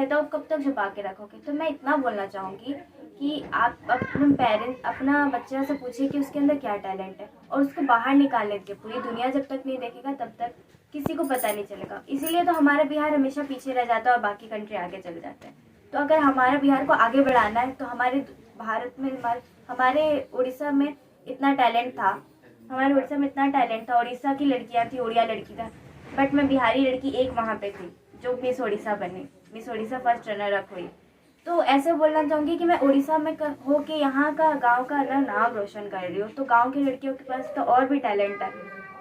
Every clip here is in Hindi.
है तो आप कब तक छुपा के रखोगे। तो मैं इतना बोलना चाहूँगी कि आप अपने पेरेंट्स अपना बच्चा से पूछिए कि उसके अंदर क्या टैलेंट है और उसको बाहर निकालने के। पूरी दुनिया जब तक नहीं देखेगा तब तक किसी को पता नहीं चलेगा। इसीलिए तो हमारा बिहार हमेशा पीछे रह जाता है और बाकी कंट्री आगे चल जाते हैं। तो अगर हमारा बिहार को आगे बढ़ाना है तो हमारे भारत में हमारे उड़ीसा में इतना टैलेंट था। हमारे उड़ीसा में इतना टैलेंट था, उड़ीसा की लड़कियाँ थी, उड़िया लड़की था, बट मैं बिहारी लड़की एक वहाँ पे थी जो मिस उड़ीसा बनी, miss Orissa first runner up हुई। तो ऐसे बोलना चाहूँगी कि मैं उड़ीसा में हो के यहाँ का गांव का नाम रोशन कर रही हूँ। तो गांव की लड़कियों के पास तो और भी टैलेंट है,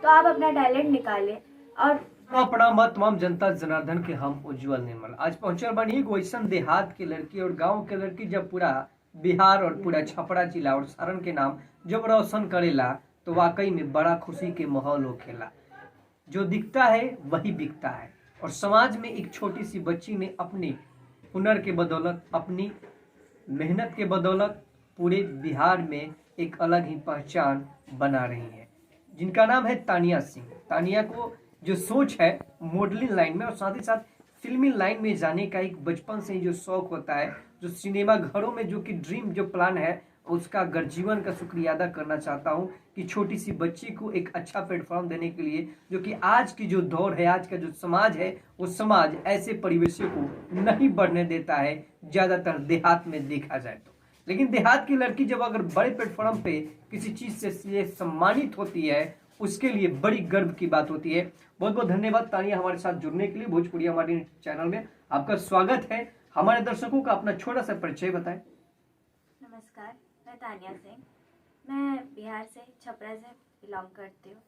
तो आप अपना टैलेंट निकालें। और प्रणाम तमाम जनता जनार्दन के हम उज्जवल निर्मल आज पहुंचल बानी एगो ऐसन देहात के लड़की और गांव के लड़की जब पूरा बिहार और पूरा छपरा जिला और सारण के नाम जब रोशन करेला तो वाकई में बड़ा खुशी के माहौल होखेला। जो दिखता है वही बिकता है और समाज में एक छोटी सी बच्ची ने अपने हुनर के बदौलत, अपनी मेहनत के बदौलत पूरे बिहार में एक अलग ही पहचान बना रही है, जिनका नाम है तानिया सिंह। तानिया को जो सोच है मॉडलिंग लाइन में और साथ ही साथ फिल्मी लाइन में जाने का एक बचपन से ही जो शौक होता है, जो सिनेमा घरों में जो कि ड्रीम जो प्लान है, उसका गर्जीवन का शुक्रिया अदा करना चाहता हूं कि छोटी सी बच्ची को एक अच्छा प्लेटफॉर्म देने के लिए, जो कि आज की जो दौर है, आज का जो समाज है, वो समाज ऐसे परिवेशों को नहीं बढ़ने देता है, ज्यादातर देहात में देखा जाए तो। लेकिन देहात की लड़की जब अगर बड़े प्लेटफॉर्म पे किसी चीज से सम्मानित होती है, उसके लिए बड़ी गर्व की बात होती है। बहुत बहुत धन्यवाद तानिया हमारे साथ जुड़ने के लिए। भोजपुरी हमारे चैनल में आपका स्वागत है। हमारे दर्शकों का अपना छोटा सा परिचय बताएं। नमस्कार, मैं तानिया सिंह, मैं बिहार से छपरा से बिलोंग करती हूँ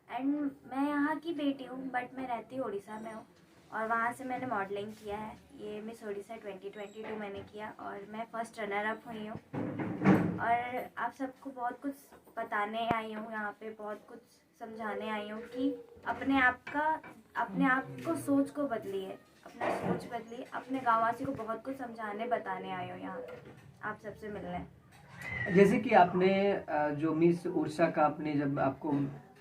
एंड मैं यहाँ की बेटी हूँ, बट मैं रहती हूँ उड़ीसा में हूँ और वहाँ से मैंने मॉडलिंग किया है। ये मिस उड़ीसा 2022 मैंने किया और मैं फर्स्ट रनर अप हुई हूँ। और आप सबको बहुत कुछ बताने आई हूँ, यहाँ पे बहुत कुछ समझाने आई हूँ कि अपने आप को सोच को बदलिए, अपना सोच बदलिए। अपने गाँववासी को बहुत कुछ समझाने बताने आई हूँ यहाँ आप सबसे मिलने। जैसे कि आपने जो मिस उड़ीसा का आपने जब आपको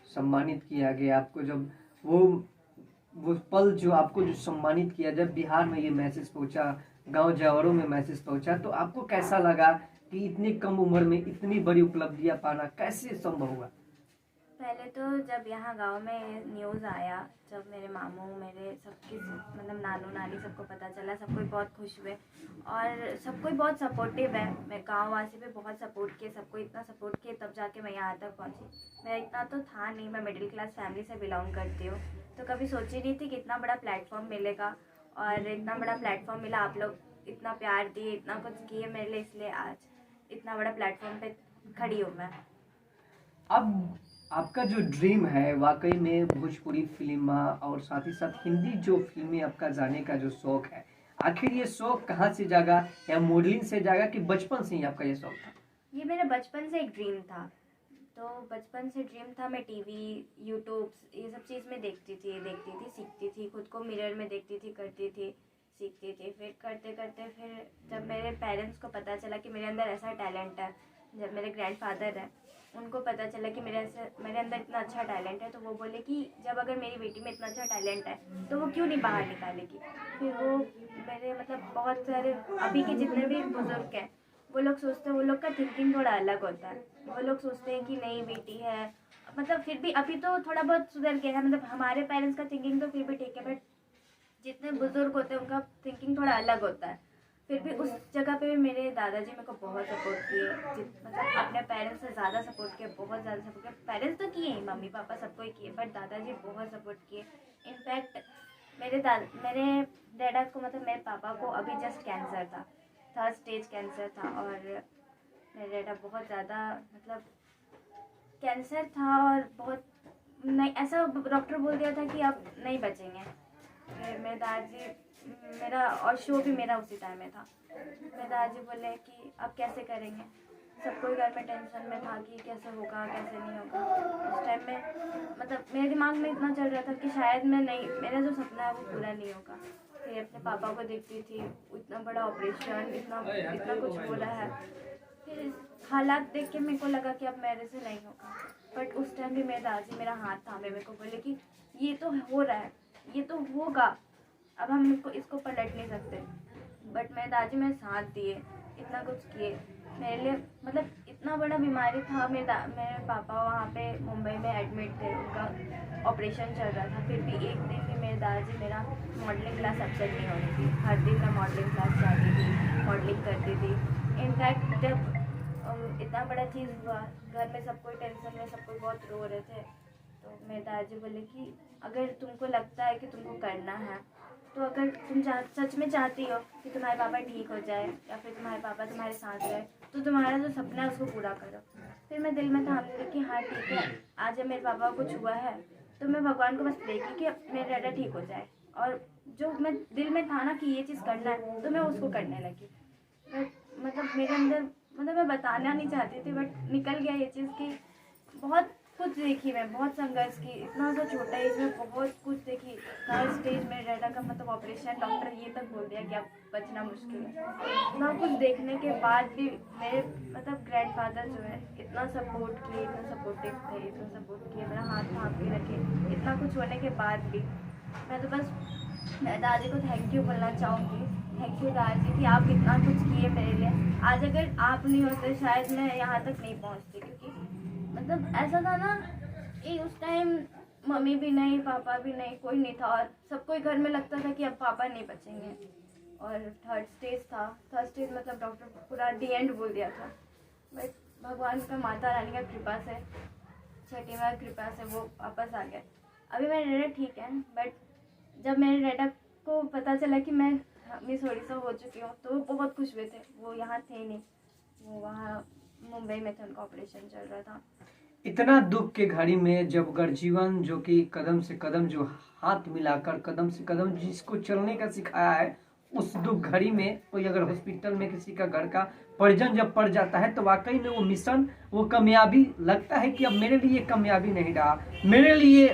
सम्मानित किया गया, आपको जब वो पल जो आपको जो सम्मानित किया, जब बिहार में ये मैसेज पहुंचा, गांव जावरों में मैसेज पहुंचा, तो आपको कैसा लगा कि इतनी कम उम्र में इतनी बड़ी उपलब्धियां पाना कैसे संभव हुआ? पहले तो जब यहाँ गांव में न्यूज़ आया, जब मेरे मामू मेरे सबके मतलब नानू नानी सबको पता चला, सब कोई बहुत खुश हुए और सब कोई बहुत सपोर्टिव है। मैं गाँव वासी भी बहुत सपोर्ट किए, सबको इतना सपोर्ट किए तब जाके मैं यहाँ तक पहुँची। मैं इतना तो था नहीं, मैं मिडिल क्लास फैमिली से बिलोंग करती हूँ, तो कभी सोची नहीं थी कि इतना बड़ा प्लेटफॉर्म मिलेगा। और इतना बड़ा प्लेटफॉर्म मिला, आप लोग इतना प्यार दिए, इतना कुछ किए मेरे लिए, इसलिए आज इतना बड़ा प्लेटफॉर्म पे खड़ी हूँ मैं। अब आपका जो ड्रीम है वाकई में भोजपुरी फिल्म और साथ ही साथ हिंदी जो फिल्में आपका जाने का जो शौक है, आखिर ये शौक कहाँ से जागा? या मॉडलिंग से जागा कि बचपन से ही आपका ये शौक था? ये मेरा बचपन से एक ड्रीम था। तो बचपन से ड्रीम था, मैं टीवी, यूट्यूब ये सब चीज़ में देखती थी, सीखती थी, खुद को मिरर में देखती थी, करती थी, सीखती थी। फिर करते करते फिर जब मेरे पेरेंट्स को पता चला कि मेरे अंदर ऐसा टैलेंट है, जब मेरे ग्रैंडफादर है उनको पता चला कि मेरे अंदर इतना अच्छा टैलेंट है, तो वो बोले कि जब अगर मेरी बेटी में इतना अच्छा टैलेंट है तो वो क्यों नहीं बाहर निकालेगी। फिर वो मेरे मतलब बहुत सारे अभी के जितने भी बुजुर्ग हैं, वो लोग सोचते हैं, वो लोग का थिंकिंग थोड़ा अलग होता है। वो लोग सोचते हैं कि नहीं बेटी है, मतलब फिर भी अभी तो थोड़ा बहुत सुधर गया है, मतलब हमारे पेरेंट्स का थिंकिंग तो फिर भी ठीक है, बट जितने बुजुर्ग होते हैं उनका थिंकिंग थोड़ा अलग होता है। फिर भी उस जगह पे भी मेरे दादाजी मेरे को बहुत सपोर्ट किए, मतलब अपने पेरेंट्स से ज़्यादा सपोर्ट किया, बहुत ज़्यादा सपोर्ट किया। पेरेंट्स तो किए ही, मम्मी पापा सबको ही किए, बट दादाजी बहुत सपोर्ट किए। इनफैक्ट मेरे डैडा को, मतलब मेरे पापा को अभी जस्ट कैंसर था, 3rd स्टेज कैंसर था। और मेरे डैडा बहुत ज़्यादा मतलब कैंसर था और बहुत नहीं, ऐसा डॉक्टर बोल दिया था कि अब नहीं बचेंगे। फिर मेरे दादाजी, मेरा और शो भी मेरा उसी टाइम में था, मेरे दादाजी बोले कि अब कैसे करेंगे। सब कोई घर में टेंशन में था कि कैसे होगा कैसे नहीं होगा। उस टाइम में मतलब मेरे दिमाग में इतना चल रहा था कि शायद मैं नहीं, मेरा जो सपना है वो पूरा नहीं होगा। फिर अपने पापा को देखती थी, इतना बड़ा ऑपरेशन, इतना इतना कुछ हो रहा है। फिर हालात देख के मेरे को लगा कि अब मेरे से नहीं होगा, बट उस टाइम भी मेरे दादाजी मेरा हाथ थामे मेरे को बोले कि ये तो हो रहा है, ये तो होगा, अब हम इसको पलट नहीं सकते। बट मेरे दादाजी मेरे साथ दिए, इतना कुछ किए मेरे लिए। मतलब इतना बड़ा बीमारी था, मेरे पापा वहाँ पे मुंबई में एडमिट थे, उनका ऑपरेशन चल रहा था, फिर भी एक दिन भी मेरे दादाजी मेरा मॉडलिंग क्लास अपसेट नहीं होनी थी। हर दिन मैं मॉडलिंग क्लास जाती थी, मॉडलिंग करती थी। इनफैक्ट जब इतना बड़ा चीज़ हुआ, घर में सब कोई टेंशन में, सब कोई बहुत रो रहे थे, तो मेरे दादाजी बोले कि अगर तुमको लगता है कि तुमको करना है, तो अगर तुम सच में चाहती हो कि तुम्हारे पापा ठीक हो जाए या फिर तुम्हारे पापा तुम्हारे साथ रहे, तो तुम्हारा जो सपना है उसको पूरा करो। फिर मैं दिल में ठान ली कि हाँ ठीक है, आज जब मेरे पापा को कुछ हुआ है तो मैं भगवान को बस प्रे की कि मेरा डैडा ठीक हो जाए, और जो मैं दिल में था ना कि ये चीज़ करना है, तो मैं उसको करने लगी। बट मतलब मेरे अंदर, मतलब मैं बताना नहीं चाहती थी, बट निकल गया ये चीज़ कि बहुत कुछ देखी मैं, बहुत संघर्ष की, इतना सा छोटा एज में बहुत कुछ देखी। हर स्टेज में डैडा का मतलब ऑपरेशन, डॉक्टर ये तक बोल दिया कि अब बचना मुश्किल है। इतना कुछ देखने के बाद भी मेरे मतलब ग्रैंडफादर जो है इतना सपोर्ट किए, इतना सपोर्टिव थे, इतना सपोर्ट किए, मेरा हाथ थाम के रखे। इतना कुछ होने के बाद भी मैं तो बस दादी को थैंक यू बोलना चाहूँगी। थैंक यू दादी कि आप इतना कुछ किए मेरे लिए। आज अगर आप नहीं होते शायद मैं यहाँ तक नहीं पहुँचती, क्योंकि मतलब ऐसा था ना कि उस टाइम मम्मी भी नहीं, पापा भी नहीं, कोई नहीं था, और सबको घर में लगता था कि अब पापा नहीं बचेंगे। और थर्ड स्टेज मतलब डॉक्टर पूरा डी एंड बोल दिया था। बट भगवान का, माता रानी का कृपा से, छठी माँ कृपा से वो वापस आ गए। अभी मेरे डैडा ठीक है, बट जब मेरे डैडा को पता चला कि मैं मिस ओडिशा हो चुकी हूँ, तो वो बहुत खुश हुए थे। वो यहाँ थे नहीं, वो वहाँ मुंबई में थे, उनका ऑपरेशन चल रहा था। इतना दुख के घड़ी में जब गर्जीवन जो कि कदम से कदम जो हाथ मिलाकर कदम से कदम जिसको चलने का सिखाया है, उस दुख घड़ी में कोई अगर हॉस्पिटल में किसी का घर का परिजन जब पड़ जाता है, तो वाकई में वो मिशन, वो कामयाबी लगता है कि अब मेरे लिए कामयाबी नहीं रहा, मेरे लिए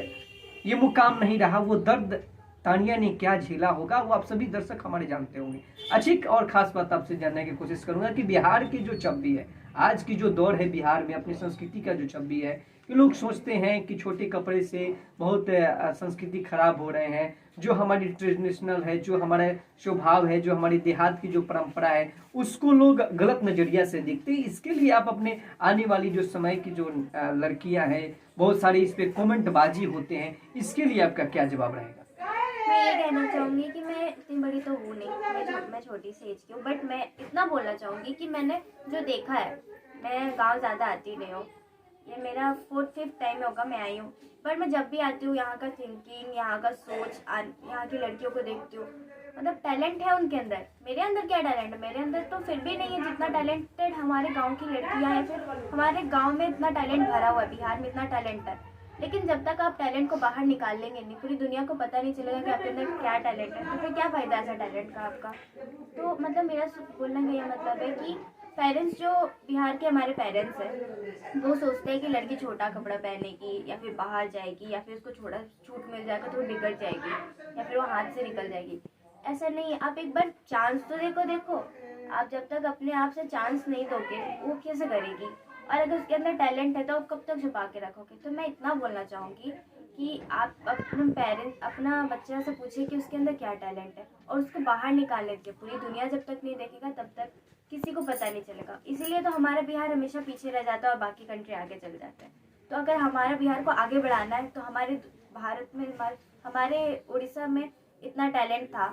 ये मुकाम नहीं रहा। वो दर्द तानिया ने क्या झेला होगा वो आप सभी दर्शक हमारे जानते होंगे। अच्छी और खास बात आपसे जानने की कोशिश करूंगा कि बिहार की जो छवि है, आज की जो दौर है बिहार में, अपनी संस्कृति का जो छवि है, कि लोग सोचते हैं कि छोटे कपड़े से बहुत संस्कृति खराब हो रहे हैं। जो हमारी ट्रेडिशनल है, जो हमारा स्वभाव है, जो हमारी देहात की जो परंपरा है, उसको लोग गलत नजरिया से देखते हैं। इसके लिए आप अपने आने वाली जो समय की जो लड़कियां हैं, बहुत सारी इस पे कमेंटबाजी होते हैं, इसके लिए आपका क्या जवाब रहेगा? मैं ये कहना चाहूँगी कि मैं इतनी बड़ी तो हूँ नहीं, मैं छोटी सी एज की हूँ, बट मैं इतना बोलना चाहूँगी कि मैंने जो देखा है, मैं गांव ज़्यादा आती नहीं हूँ, ये मेरा 4th-5th टाइम होगा मैं आई हूँ, पर मैं जब भी आती हूँ यहाँ का थिंकिंग, यहाँ का सोच, यहाँ की लड़कियों को देखती हूँ, मतलब टैलेंट है उनके अंदर। मेरे अंदर क्या टैलेंट है? मेरे अंदर तो फिर भी नहीं है जितना टैलेंटेड हमारे गाँव की लड़कियाँ हैं, फिर हमारे गाँव में इतना टैलेंट भरा हुआ है, बिहार में इतना टैलेंट है। लेकिन जब तक आप टैलेंट को बाहर निकाल लेंगे नहीं, पूरी दुनिया को पता नहीं चलेगा कि आपके अंदर क्या टैलेंट है, तो फिर क्या फ़ायदा ऐसा टैलेंट का आपका। तो मतलब मेरा बोलने का यह मतलब है कि पेरेंट्स, जो बिहार के हमारे पेरेंट्स हैं, वो सोचते हैं कि लड़की छोटा कपड़ा पहनेगी या फिर बाहर जाएगी या फिर उसको छोटा छूट मिल जाएगा तो वो बिगड़ जाएगी या फिर वो हाथ से निकल जाएगी। ऐसा नहीं है, आप एक बार चांस तो देखो। आप जब तक अपने आप से चांस नहीं दोगे, वो कैसे करेगी? और अगर उसके अंदर टैलेंट है तो आप कब तक छुपा के रखोगे? तो मैं इतना बोलना चाहूँगी कि आप अपने पेरेंट्स, अपना बच्चा से पूछिए कि उसके अंदर क्या टैलेंट है और उसको बाहर निकाल लेंगे। पूरी दुनिया जब तक नहीं देखेगा तब तक किसी को पता नहीं चलेगा। इसीलिए तो हमारा बिहार हमेशा पीछे रह जाता है और बाकी कंट्री आगे चल जाते हैं। तो अगर हमारा बिहार को आगे बढ़ाना है तो हमारे भारत में, हमारे उड़ीसा में इतना टैलेंट था,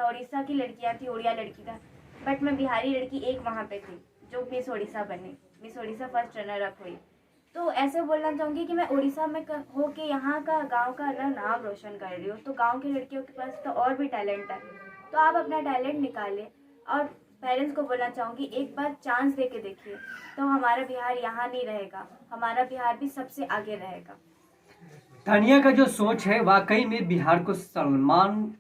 उड़ीसा की लड़कियाँ थी, उड़िया लड़की का, बट मैं बिहारी लड़की एक वहाँ पे थी जो मिस ओडिशा बनी, miss Odisha first runner up हुई। तो ऐसे बोलना चाहूँगी कि मैं उड़ीसा में हो के यहाँ का गांव का नाम रोशन कर रही हूँ। तो गांव की लड़कियों के पास तो और भी टैलेंट है, तो आप अपना टैलेंट निकालें। और पेरेंट्स को बोलना चाहूँगी, एक बार चांस दे के देखिए, तो हमारा बिहार यहाँ नहीं रहेगा, हमारा बिहार भी सबसे आगे रहेगा। तानिया का जो सोच है, वाकई में बिहार को सलमान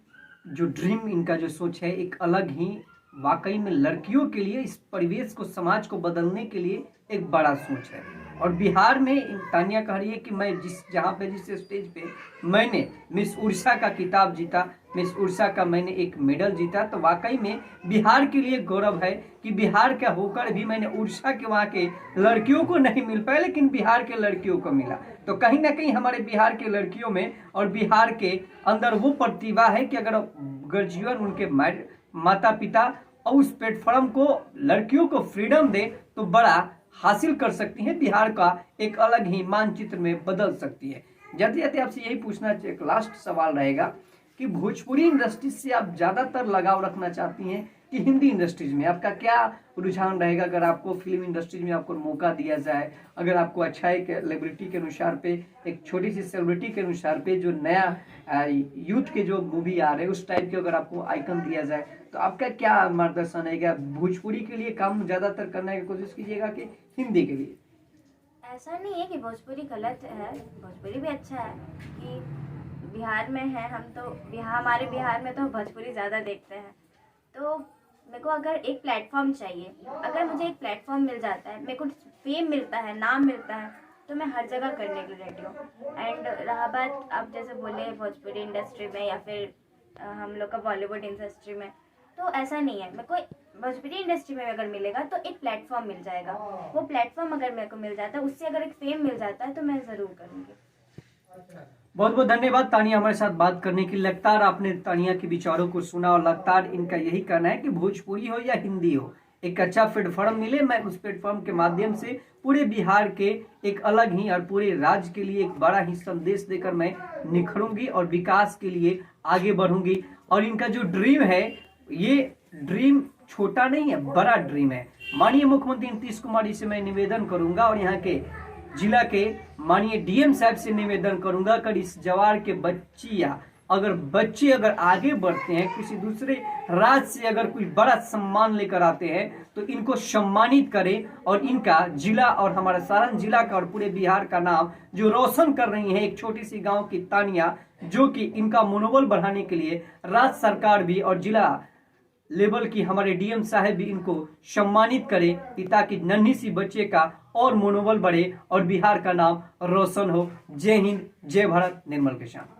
जो ड्रीम, इनका जो सोच है एक अलग ही, वाकई में लड़कियों के लिए, इस परिवेश को, समाज को बदलने के लिए एक बड़ा सोच है। और बिहार में तानिया कह रही है कि मैं जिस स्टेज पे मैंने मिस उड़ीसा का खिताब जीता, मिस उड़ीसा का मैंने एक मेडल जीता, तो वाकई में बिहार के लिए गौरव है कि बिहार का होकर भी मैंने उड़ीसा के वहाँ के लड़कियों को नहीं मिल पाया, लेकिन बिहार के लड़कियों को मिला। तो कहीं ना कहीं हमारे बिहार के लड़कियों में और बिहार के अंदर वो प्रतिभा है कि अगर गर्जियन उनके माता पिता और उस प्लेटफॉर्म को लड़कियों को फ्रीडम दे तो बड़ा हासिल कर सकती हैं, बिहार का एक अलग ही मानचित्र में बदल सकती है। जाते जाते आपसे यही पूछना एक लास्ट सवाल रहेगा कि भोजपुरी इंडस्ट्री से आप ज्यादातर लगाव रखना चाहती हैं कि हिंदी इंडस्ट्रीज में? आपका क्या रुझान रहेगा अगर आपको फिल्म इंडस्ट्रीज में आपको मौका दिया जाए, अगर आपको अच्छा एक सेलिब्रिटी के अनुसार पे, एक छोटी सी सेलिब्रिटी के अनुसार पे जो नया यूथ के जो मूवी आ रहे हैं उस टाइप के अगर आपको आइकन दिया जाए, तो आपका क्या मार्गदर्शन है? भोजपुरी के लिए काम ज्यादातर करने की कोशिश कीजिएगा कि हिंदी के लिए? ऐसा नहीं है कि भोजपुरी गलत है, भोजपुरी भी अच्छा है कि बिहार में है हम, तो हमारे बिहार में तो भोजपुरी ज़्यादा देखते हैं। तो मेरे को अगर एक प्लेटफॉर्म चाहिए, अगर मुझे एक प्लेटफॉर्म मिल जाता है, मेरे को फेम मिलता है, नाम मिलता है, तो मैं हर जगह करने के लिए रेडी हूँ। एंड रहा बात आप जैसे बोले भोजपुरी इंडस्ट्री में या फिर हम लोग का बॉलीवुड इंडस्ट्री में, तो ऐसा नहीं है। मेरे को भोजपुरी इंडस्ट्री में अगर मिलेगा तो एक प्लेटफॉर्म मिल जाएगा, वो प्लेटफॉर्म अगर मेरे को मिल जाता है, उससे अगर एक फेम मिल जाता है, तो मैं ज़रूर करूँगी। बहुत बहुत धन्यवाद तानिया हमारे साथ बात करने के लिए। लगातार आपने तानिया के विचारों को सुना और लगातार इनका यही कहना है कि भोजपुरी हो या हिंदी हो, एक अच्छा प्लेटफॉर्म मिले, मैं उस प्लेटफॉर्म के माध्यम से पूरे बिहार के एक अलग ही और पूरे राज्य के लिए एक बड़ा ही संदेश देकर मैं निखरूंगी और विकास के लिए आगे बढ़ूंगी। और इनका जो ड्रीम है, ये ड्रीम छोटा नहीं है, बड़ा ड्रीम है। माननीय मुख्यमंत्री नीतीश कुमार जी से मैं निवेदन करूंगा और यहाँ के जिला के माननीय डीएम साहब से निवेदन करूंगा, अगर इस जवार के बच्चे अगर आगे बढ़ते हैं, किसी दूसरे राज्य से अगर कोई बड़ा सम्मान लेकर आते हैं, तो इनको सम्मानित करें और इनका जिला और हमारा सारण जिला का और पूरे बिहार का नाम जो रोशन कर रही है एक छोटी सी गांव की तानिया, जो कि इनका मनोबल बढ़ाने के लिए राज्य सरकार भी और जिला लेवल की हमारे डीएम साहब भी इनको सम्मानित करें, ताकि नन्ही सी बच्चे का और मनोबल बढ़े और बिहार का नाम रोशन हो। जय हिंद, जय भारत, निर्मल किसान।